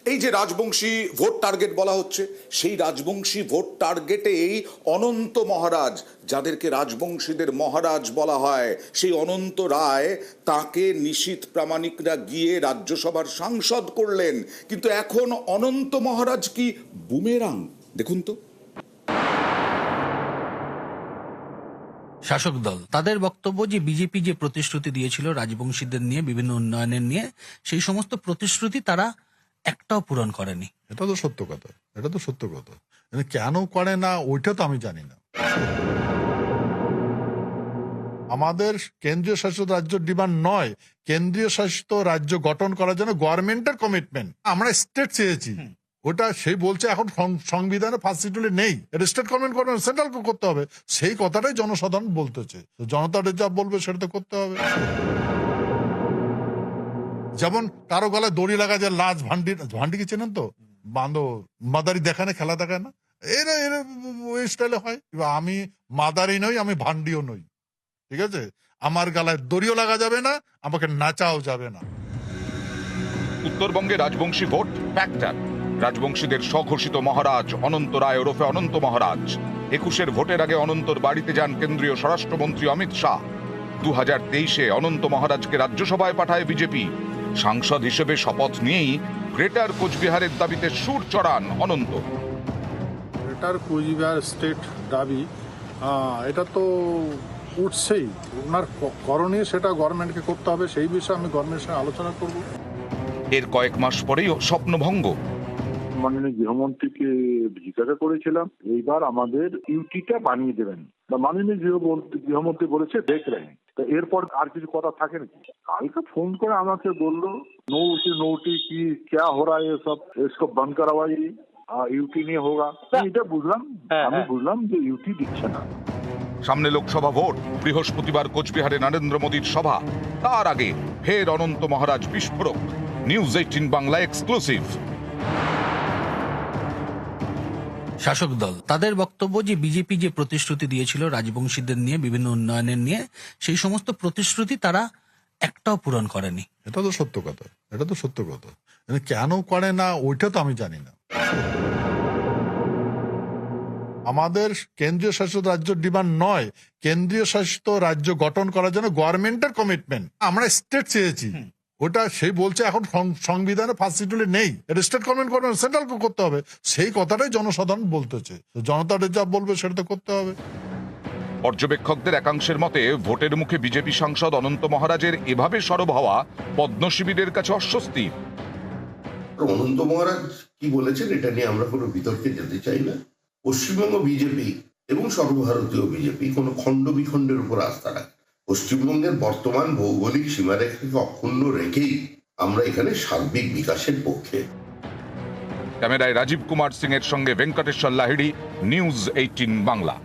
এই যে Rajbanshi vote target বলা হচ্ছে, সেই রাজবংশী ভোট টার্গেটেই অনন্ত মহারাজ, যাদেরকে রাজবংশীদের মহারাজ বলা হয়, সেই অনন্ত রায় তাকে নিশীথ প্রামাণিকরা গিয়ে রাজ্যসভার সাংসদ করলেন। কিন্তু এখন অনন্ত মহারাজ কি বুমেরাং? দেখুন তো। শাসক দল তাদের বক্তব্য যে বিজেপি যে প্রতিশ্রুতি দিয়েছিল রাজবংশীদের নিয়ে, বিভিন্ন উন্নয়নের নিয়ে, সেই সমস্ত প্রতিশ্রুতি তারা একটাও পূরণ করেনি। এটা তো সত্য কথা, এটা তো সত্য কথা। কেন করে না ওইটা তো আমি জানি না। আমাদের কেন্দ্রীয় শাসিত রাজ্য ডিমান্ড নয়, কেন্দ্রীয় শাসিত রাজ্য গঠন করার জন্য গভর্নমেন্টের কমিটমেন্ট। আমরা স্টেট চেয়েছি, ওটা সেই বলছে এখন সংবিধানে ফার্স্ট শিডিউলে নেই, এটা স্টেট গভর্নমেন্ট করবে, সেন্ট্রাল করতে হবে। সেই কথাটাই জনসাধারণ বলতেছে, জনতা যা বলবে সেটা তো করতে হবে। যেমন কারো গলায় দড়ি লাগা, যে লাজ ভান্ডি কি চেনেন তো, বাঁধো মাদারি দেখায় না, খেলা দেখায় না, এরা এরা ওই স্টাইলে হয়। আমি মাদারি নই, আমি ভান্ডিও নই, ঠিক আছে? আমার গলায় দড়িও লাগা যাবে না, আমাকে নাচাও যাবে না। উত্তরবঙ্গে রাজবংশী ভোট ফ্যাক্টর। রাজবংশীদের স্বঘোষিত মহারাজ অনন্ত রায় ওরফে অনন্ত মহারাজ। 21-এর ভোটের আগে অনন্তর বাড়িতে যান কেন্দ্রীয় স্বরাষ্ট্রমন্ত্রী অমিত শাহ। 2023-এ অনন্ত মহারাজকে রাজ্যসভায় পাঠায় বিজেপি। সাংসদ হিসেবে শপথ নিয়েই গ্রেটার কোচবিহারের দাবিতে সুর চড়ান অনন্ত। গ্রেটার কোচবিহার স্টেট দাবি, এটা তো উঠছেই। ওনার করণীয় সেটা গভর্নমেন্টকে করতে হবে, সেই বিষয়ে আমি গভর্নমেন্টের সঙ্গে আলোচনা করব। এর কয়েক মাস পরেই স্বপ্নভঙ্গ। মাননীয় গৃহমন্ত্রীকে জিজ্ঞাসা করেছিলাম এইবার আমাদের ইউটিটা বানিয়ে দেবেন, মাননীয় গৃহমন্ত্রী বলেছে দেখলেন। তো এরপর আর কিছু কথা থাকে নাকি? কালকে ফোন করে আমাকে বললো নৌটি কি ক্যা হো রা হ্যায়, সব ইসকো বন্ধ করওয়াই, ইউটি নিয়ে হোগা। এটা বুঝলাম, আমি বুঝলাম যে ইউটি দিচ্ছে না। সামনে লোকসভা ভোট, বৃহস্পতিবার কোচবিহারে নরেন্দ্র মোদীর সভা। তার আগে ফের অনন্ত মহারাজ বিস্ফোরক। News 18 Bangla exclusive. শাসক দল তাদের বক্তব্য যে বিজেপি যে প্রতিশ্রুতি দিয়েছিল রাজবংশীদের নিয়ে, বিভিন্ন উন্নয়নের নিয়ে, সেই সমস্ত প্রতিশ্রুতি তারা একটাও পূরণ করেনি। এটা তো সত্য কথা, এটা তো সত্য কথা। কেন করে না ওইটা তো আমি জানি না। আমাদের কেন্দ্রীয় শাসিত রাজ্য ডিমান্ড নয়, কেন্দ্রীয় শাসিত রাজ্য গঠন করার জন্য গভর্নমেন্টের কমিটমেন্ট। আমরা স্টেট চেয়েছি, ওটা সেই বলছে এখন সংবিধানে ফার্স্ট শিডিউলে নেই, এটা স্টেট গভর্নমেন্ট করবে, সেন্ট্রাল করতে হবে। সেই কথাটাই জনসাধারণ বলতেছে, জনতা যা বলবে সেটা তো করতে হবে। পর্যবেক্ষকদের একাংশের মতে ভোটের মুখে বিজেপি সাংসদ অনন্ত মহারাজের এভাবে সরব হওয়া পদ্মশিবিরের কাছে অস্বস্তি। অনন্ত মহারাজ কি বলেছেন এটা নিয়ে আমরা কোনো বিতর্কে যেতে চাই না। পশ্চিমবঙ্গ বিজেপি এবং সর্বভারতীয় বিজেপি কোনো খণ্ড বিখণ্ডের উপর আস্থা রাখে। পশ্চিমবঙ্গের বর্তমান ভৌগোলিক সীমারেখাকে অক্ষুণ্ণ রেখেই আমরা এখানে সার্বিক বিকাশের পক্ষে। ক্যামেরায় রাজীব কুমার সিং এর সঙ্গে ভেঙ্কটেশ্বর লাহিড়ী, নিউজ 18 বাংলা।